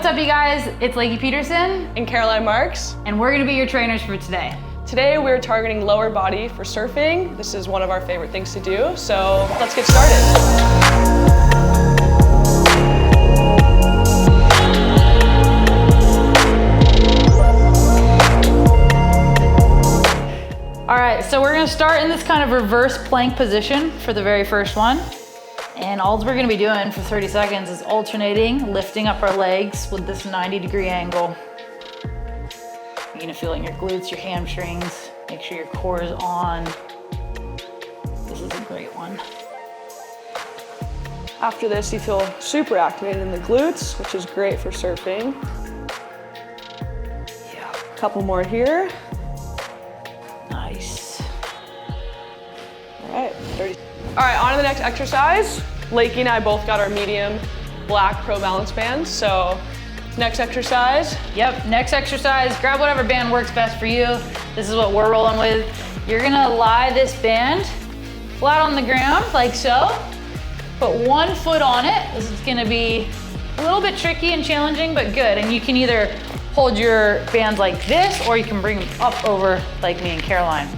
up, you guys? It's Lakey Peterson and Caroline Marks, and we're gonna be your trainers for today. Today we're targeting lower body for surfing. This is one of our favorite things to do, so let's get started. All right, so we're gonna start in this kind of reverse plank position for the very first one. And all we're gonna be doing for 30 seconds is alternating, lifting up our legs with this 90-degree angle. You're gonna feel it in your glutes, your hamstrings. Make sure your core is on. This is a great one. After this, you feel super activated in the glutes, which is great for surfing. Yeah, a couple more here. Nice. All right, 30. All right, on to the next exercise. Lakey and I both got our medium black Pro Balance bands, so next exercise. Yep, next exercise, grab whatever band works best for you. This is what we're rolling with. You're gonna lie this band flat on the ground, like so. Put one foot on it. This is gonna be a little bit tricky and challenging, but good. And you can either hold your bands like this, or you can bring them up over like me and Caroline.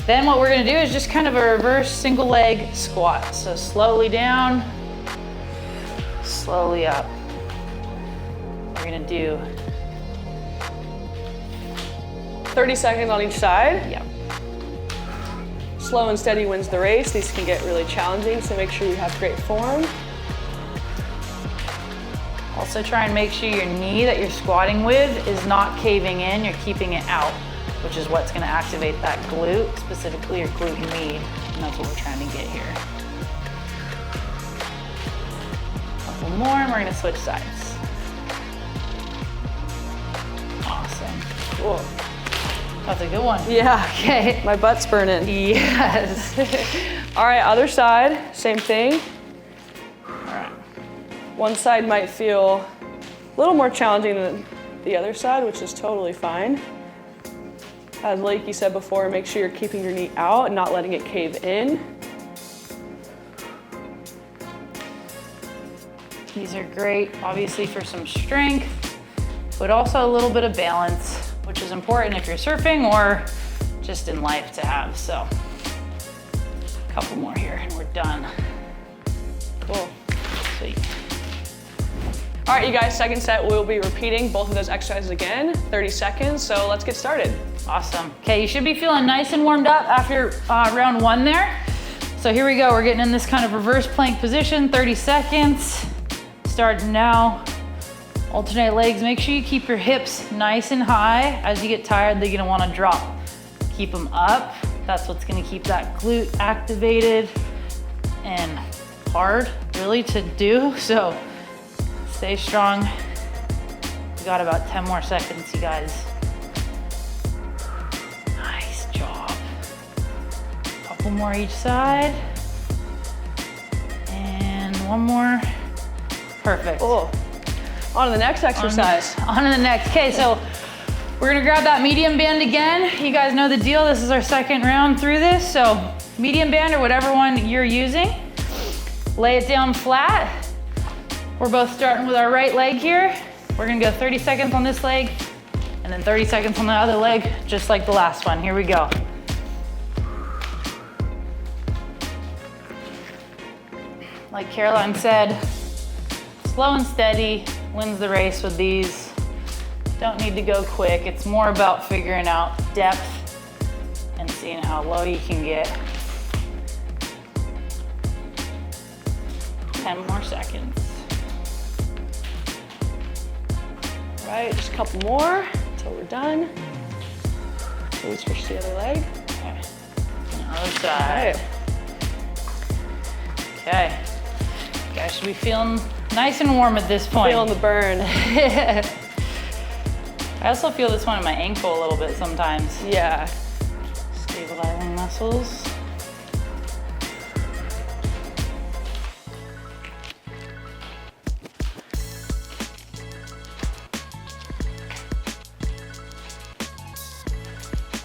Then what we're gonna do is just kind of a reverse single leg squat. So slowly down, slowly up. We're gonna do 30 seconds on each side. Yep. Slow and steady wins the race. These can get really challenging, so make sure you have great form. Also try and make sure your knee that you're squatting with is not caving in, you're keeping it out, which is what's gonna activate that glute, specifically your glute med, and that's what we're trying to get here. A couple more, and we're gonna switch sides. Awesome. Cool. That's a good one. Yeah, Okay. my butt's burning. Yes. All right, other side, same thing. All right. One side might feel a little more challenging than the other side, which is totally fine. As Lakey said before, make sure you're keeping your knee out and not letting it cave in. These are great, obviously, for some strength, but also a little bit of balance, which is important if you're surfing or just in life to have. So, a couple more here and we're done. Cool. Sweet. All right, you guys, second set, we'll be repeating both of those exercises again, 30 seconds, so let's get started. Awesome. Okay, you should be feeling nice and warmed up after round one there. So here we go, we're getting in this kind of reverse plank position, 30 seconds. Starting now. Alternate legs, make sure you keep your hips nice and high. As you get tired, they're gonna wanna drop. Keep them up. That's what's gonna keep that glute activated and hard, really, to do. So stay strong. We got about 10 more seconds, you guys. Nice job. Couple more each side. And one more. Perfect. Cool. On to the next exercise. On to the next. Okay, so we're gonna grab that medium band again. You guys know the deal. This is our second round through this. So medium band or whatever one you're using. Lay it down flat. We're both starting with our right leg here. We're gonna go 30 seconds on this leg and then 30 seconds on the other leg, just like the last one. Here we go. Like Caroline said, slow and steady wins the race with these. Don't need to go quick. It's more about figuring out depth and seeing how low you can get. 10 more seconds. All right, just a couple more until we're done. So we switch to the other leg. Okay, other side. Okay, you guys should be feeling nice and warm at this point. Feeling the burn. I also feel this one in my ankle a little bit sometimes. Yeah. Stabilizing muscles.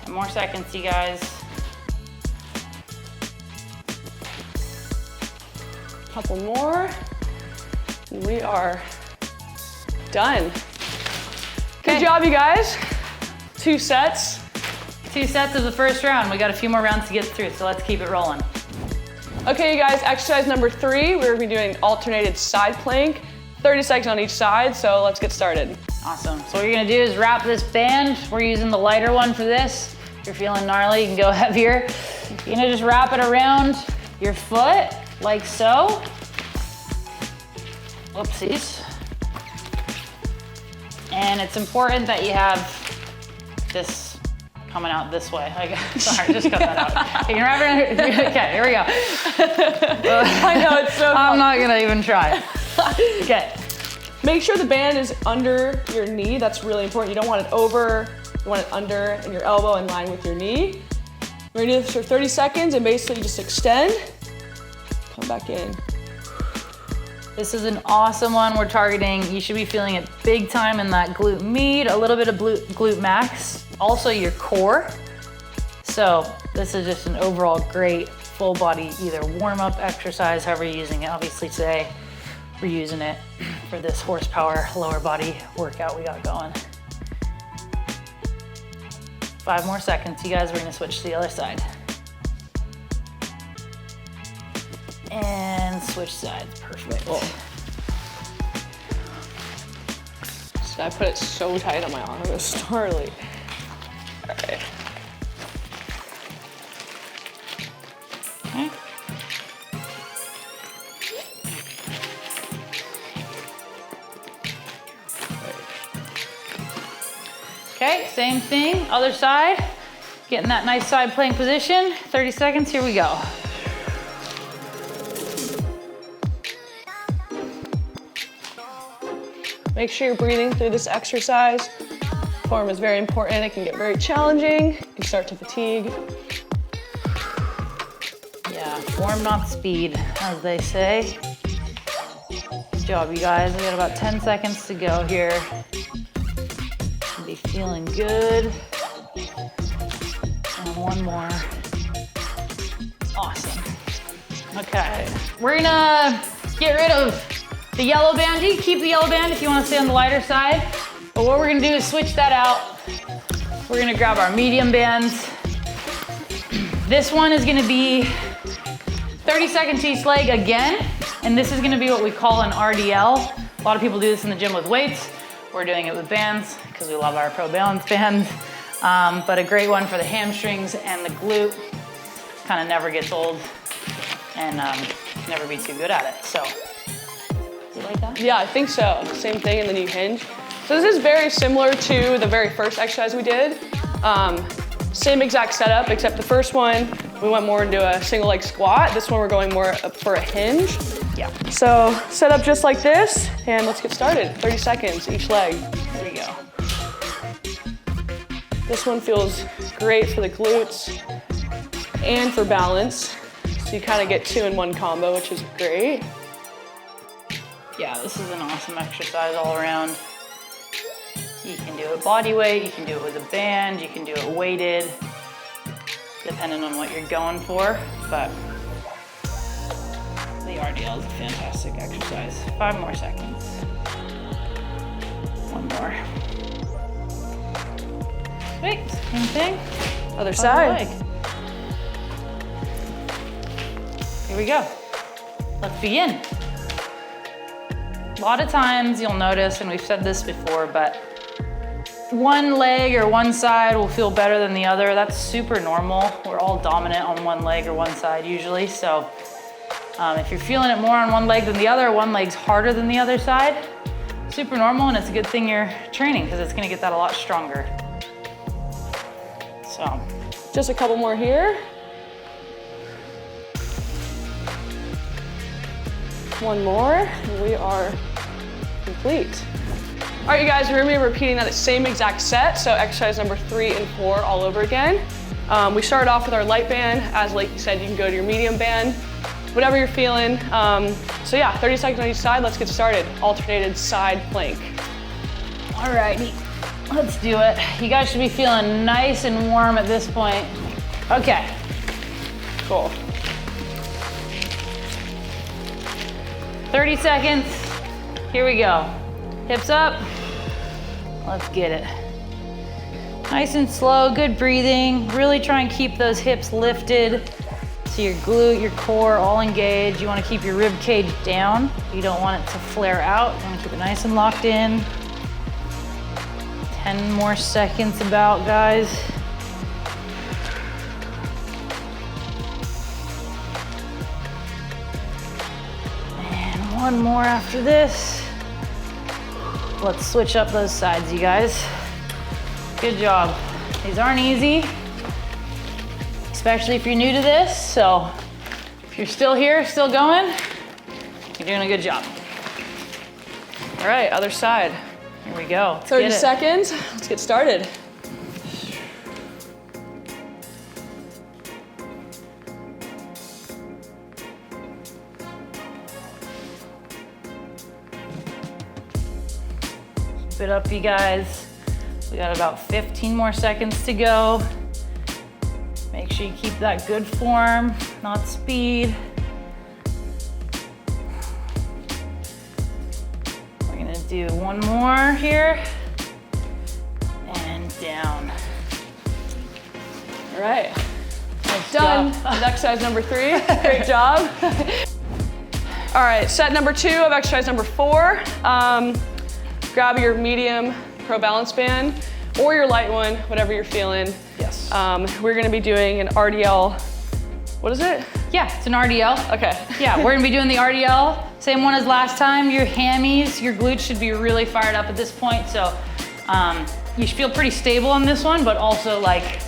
More seconds, you guys. Couple more. We are Done. Good job, you guys. 2 sets. 2 sets of the first round. We got a few more rounds to get through, so let's keep it rolling. Okay, you guys, exercise number 3, we're gonna be doing alternated side plank, 30 seconds on each side, so let's get started. Awesome. So what you're gonna do is wrap this band. We're using the lighter one for this. If you're feeling gnarly, you can go heavier. You're gonna just wrap it around your foot, like so. Whoopsies. And it's important that you have this coming out this way. Sorry, just cut that out. You can wrap it around, okay, here we go. I know, it's so I'm not gonna even try. Okay. Make sure the band is under your knee. That's really important. You don't want it over, you want it under, and your elbow in line with your knee. We're gonna do this for 30 seconds and basically just extend, come back in. This is an awesome one we're targeting. You should be feeling it big time in that glute med, a little bit of glute max, also your core. So this is just an overall great full body, either warm up exercise, however you're using it. Obviously today, we're using it for this horsepower lower body workout we got going. 5 more seconds, you guys. We're gonna switch to the other side. And switch sides, perfect. Cool. So I put it so tight on my arm, it was gnarly. All right. Okay. Okay, same thing, other side. Getting that nice side plank position. 30 seconds, here we go. Make sure you're breathing through this exercise. Form is very important. It can get very challenging. You can start to fatigue. Yeah, form not speed, as they say. Good job, you guys. We got about 10 seconds to go here. Should be feeling good. And one more. Awesome. Okay, we're gonna get rid of the yellow band. You can keep the yellow band if you want to stay on the lighter side. But what we're gonna do is switch that out. We're gonna grab our medium bands. This one is gonna be 30 seconds each leg again. And this is gonna be what we call an RDL. A lot of people do this in the gym with weights. We're doing it with bands because we love our Pro Balance bands. But a great one for the hamstrings and the glute. Kind of never gets old and never be too good at it. So. Like that? Yeah, I think so. Same thing, and then you hinge. So this is very similar to the very first exercise we did. Same exact setup, except the first one, we went more into a single leg squat. This one, we're going more up for a hinge. Yeah. So set up just like this, and let's get started. 30 seconds each leg. There we go. This one feels great for the glutes and for balance. So you kind of get 2 in 1 combo, which is great. Yeah, this is an awesome exercise all around. You can do it body weight, you can do it with a band, you can do it weighted, depending on what you're going for, but the RDL is a fantastic exercise. 5 more seconds. 1 more. Sweet, same thing. Other side. leg. Here we go. Let's begin. A lot of times you'll notice, and we've said this before, but one leg or one side will feel better than the other. That's super normal. We're all dominant on one leg or one side usually. So if you're feeling it more on one leg than the other, one leg's harder than the other side, super normal, and it's a good thing you're training because it's gonna get that a lot stronger. So. Just a couple more here. 1 more, and we are complete. All right, you guys, we're gonna be repeating that same exact set, so exercise number 3 and 4 all over again. We started off with our light band. As Lakey said, you can go to your medium band, whatever you're feeling. So yeah, 30 seconds on each side. Let's get started. Alternated side plank. Alrighty, let's do it. You guys should be feeling nice and warm at this point. Okay. Cool. 30 seconds, here we go. Hips up. Let's get it. Nice and slow, good breathing. Really try and keep those hips lifted. So your glute, your core all engaged. You want to keep your rib cage down. You don't want it to flare out. You want to keep it nice and locked in. 10 more seconds about, guys. And one more after this. Let's switch up those sides, you guys. Good job. These aren't easy, especially if you're new to this. So if you're still here, still going, you're doing a good job. All right, other side. Here we go. Let's 30 get it. seconds, let's get started. Keep it up, you guys. We got about 15 more seconds to go. Make sure you keep that good form, not speed. We're gonna do one more here. And down. All right, Nice done. job. Exercise number 3, great job. All right, set number 2 of exercise number 4. Grab your medium pro balance band or your light one, whatever you're feeling. Yes. We're gonna be doing an RDL, what is it? Yeah, it's an RDL. Okay. Yeah, we're gonna be doing the RDL. Same one as last time. Your hammies, your glutes should be really fired up at this point. So you should feel pretty stable on this one, but also like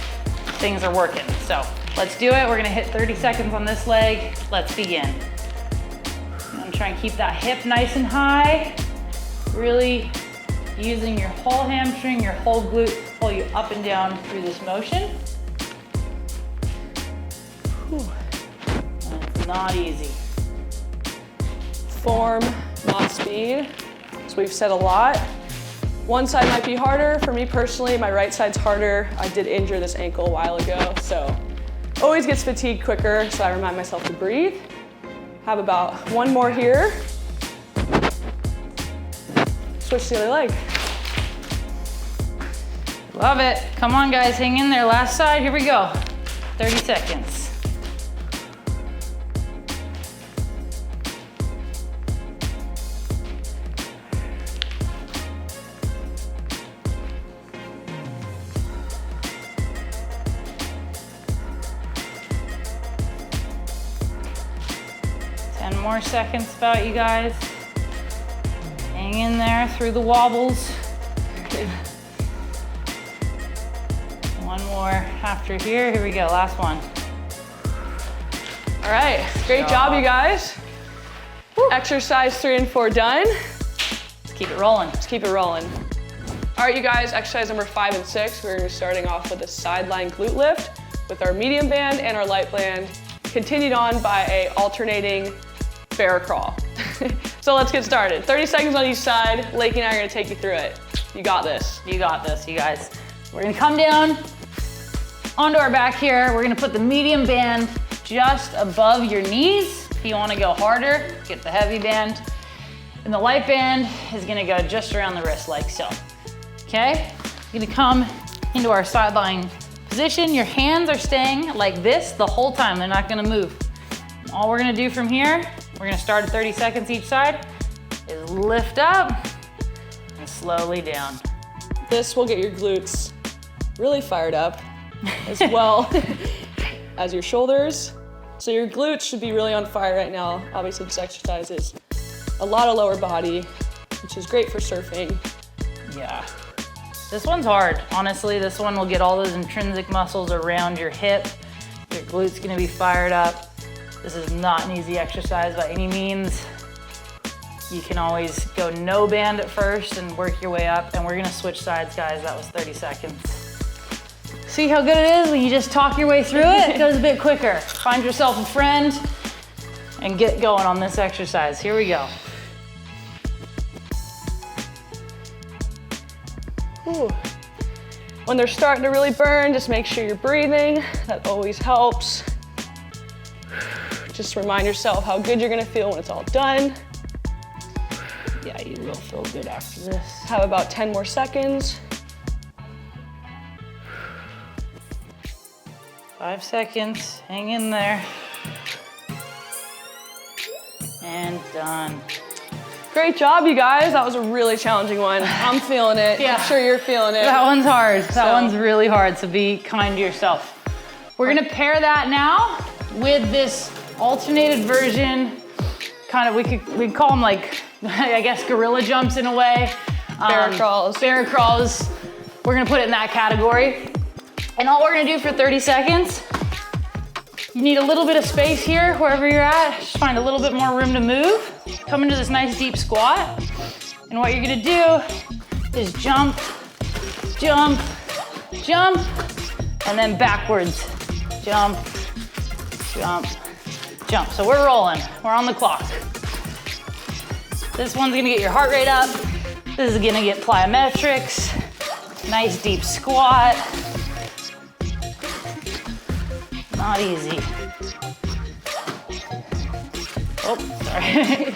things are working. So let's do it. We're gonna hit 30 seconds on this leg. Let's begin. I'm gonna try and keep that hip nice and high. Really using your whole hamstring, your whole glute to pull you up and down through this motion. Whew. And it's not easy. Form, not speed. So we've said a lot. One side might be harder. For me personally, my right side's harder. I did injure this ankle a while ago, so always gets fatigued quicker, so I remind myself to breathe. Have about one more here. Switch to the other leg. Love it. Come on, guys, hang in there. Last side, here we go. 30 seconds. More seconds about, you guys. Hang in there through the wobbles. One more after here. Here we go, last one. All right, great job, you guys. Exercise 3 and 4 done. Let's keep it rolling. Let's keep it rolling. All right, you guys, exercise number 5 and 6. We're starting off with a sideline glute lift with our medium band and our light band, continued on by a alternating bear crawl. So let's get started. 30 seconds on each side. Lakey and I are gonna take you through it. You got this. You got this, you guys. We're gonna come down onto our back here. We're gonna put the medium band just above your knees. If you wanna go harder, get the heavy band. And the light band is gonna go just around the wrist like so. Okay? You're gonna come into our sideline position. Your hands are staying like this the whole time. They're not gonna move. And all we're gonna do from here, we're gonna start at 30 seconds each side, is lift up and slowly down. This will get your glutes really fired up as well as your shoulders. So your glutes should be really on fire right now. Obviously this exercise is a lot of lower body, which is great for surfing. Yeah. This one's hard. Honestly, this one will get all those intrinsic muscles around your hip. Your glute's gonna be fired up. This is not an easy exercise by any means. You can always go no band at first and work your way up. And we're gonna switch sides, guys. That was 30 seconds. See how good it is when you just talk your way through it? It goes a bit quicker. Find yourself a friend and get going on this exercise. Here we go. Whew. When they're starting to really burn, just make sure you're breathing. That always helps. Just remind yourself how good you're gonna feel when it's all done. Yeah, you will feel good after this. Have about 10 more seconds. 5 seconds, hang in there. And done. Great job, you guys. That was a really challenging one. I'm feeling it. Yeah. I'm sure you're feeling it. That one's hard. That So- one's really hard, so be kind to yourself. We're gonna pair that now with this alternated version, kind of, we could call them like, I guess, gorilla jumps in a way. Bear crawls. Bear crawls. We're gonna put it in that category. And all we're gonna do for 30 seconds, you need a little bit of space here, wherever you're at. Just find a little bit more room to move. Come into this nice deep squat. And what you're gonna do is jump, jump, jump, and then backwards. Jump, jump, jump. So we're rolling, we're on the clock. This one's gonna get your heart rate up. This is gonna get plyometrics. Nice deep squat. Not easy. Oh, sorry.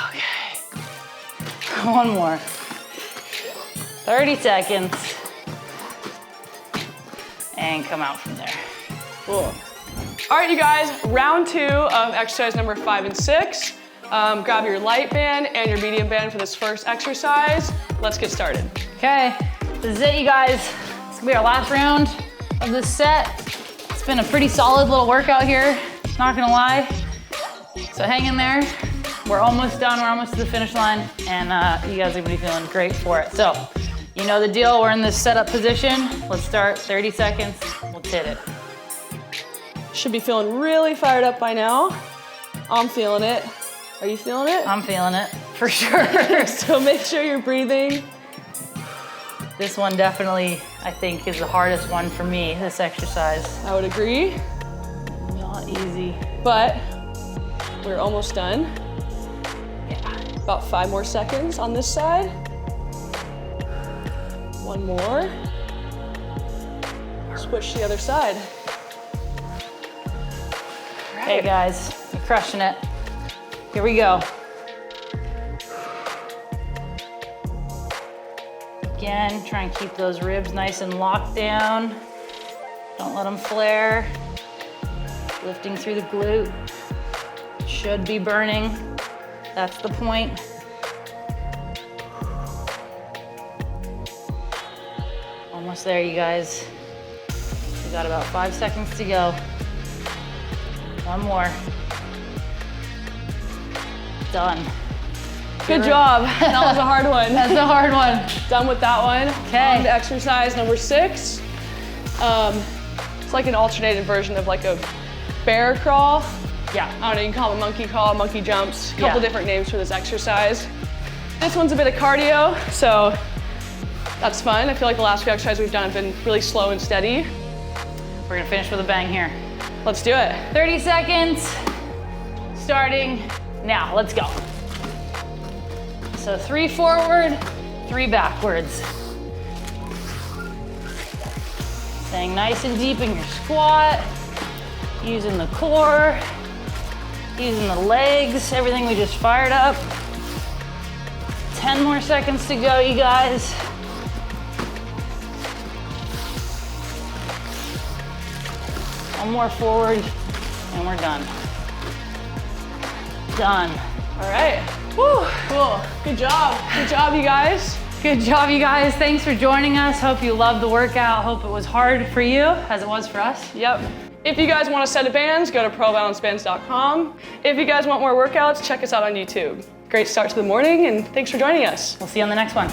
Okay. One more. 30 seconds. And come out from there. Cool. All right, you guys, round 2 of exercise number 5 and 6. Grab your light band and your medium band for this first exercise. Let's get started. Okay, this is it, you guys. It's gonna be our last round of this set. It's been a pretty solid little workout here, not gonna lie. So hang in there. We're almost done, we're almost to the finish line, and you guys are gonna be feeling great for it. So, you know the deal, we're in this setup position. Let's start, 30 seconds, let's hit it. Should be feeling really fired up by now. I'm feeling it. Are you feeling it? I'm feeling it, for sure. So make sure you're breathing. This one definitely, I think, is the hardest one for me, this exercise. I would agree, Not easy. but we're almost done. Yeah. About 5 more seconds on this side. 1 more. Switch to the other side. Hey guys, you're crushing it. Here we go. Again, try and keep those ribs nice and locked down. Don't let them flare. Lifting through the glute. Should be burning. That's the point. Almost there, you guys. We got about 5 seconds to go. One more. Done. Good job. That was a hard one. That's a hard one. Done with that one. Okay. On to exercise number 6. It's like an alternated version of like a bear crawl. Yeah. I don't know, you can call it a monkey crawl, monkey jumps, a couple Yeah. different names for this exercise. This one's a bit of cardio, so that's fun. I feel like the last few exercises we've done have been really slow and steady. We're gonna finish with a bang here. Let's do it. 30 seconds, starting now. Let's go. So 3 forward, 3 backwards. Staying nice and deep in your squat, using the core, using the legs, everything we just fired up. 10 more seconds to go, you guys. One more forward, and we're done. Done. All right. Woo, cool. Good job. Good job, you guys. Good job, you guys. Thanks for joining us. Hope you loved the workout. Hope it was hard for you, as it was for us. Yep. If you guys want a set of bands, go to probalancebands.com. If you guys want more workouts, check us out on YouTube. Great start to the morning, and thanks for joining us. We'll see you on the next one.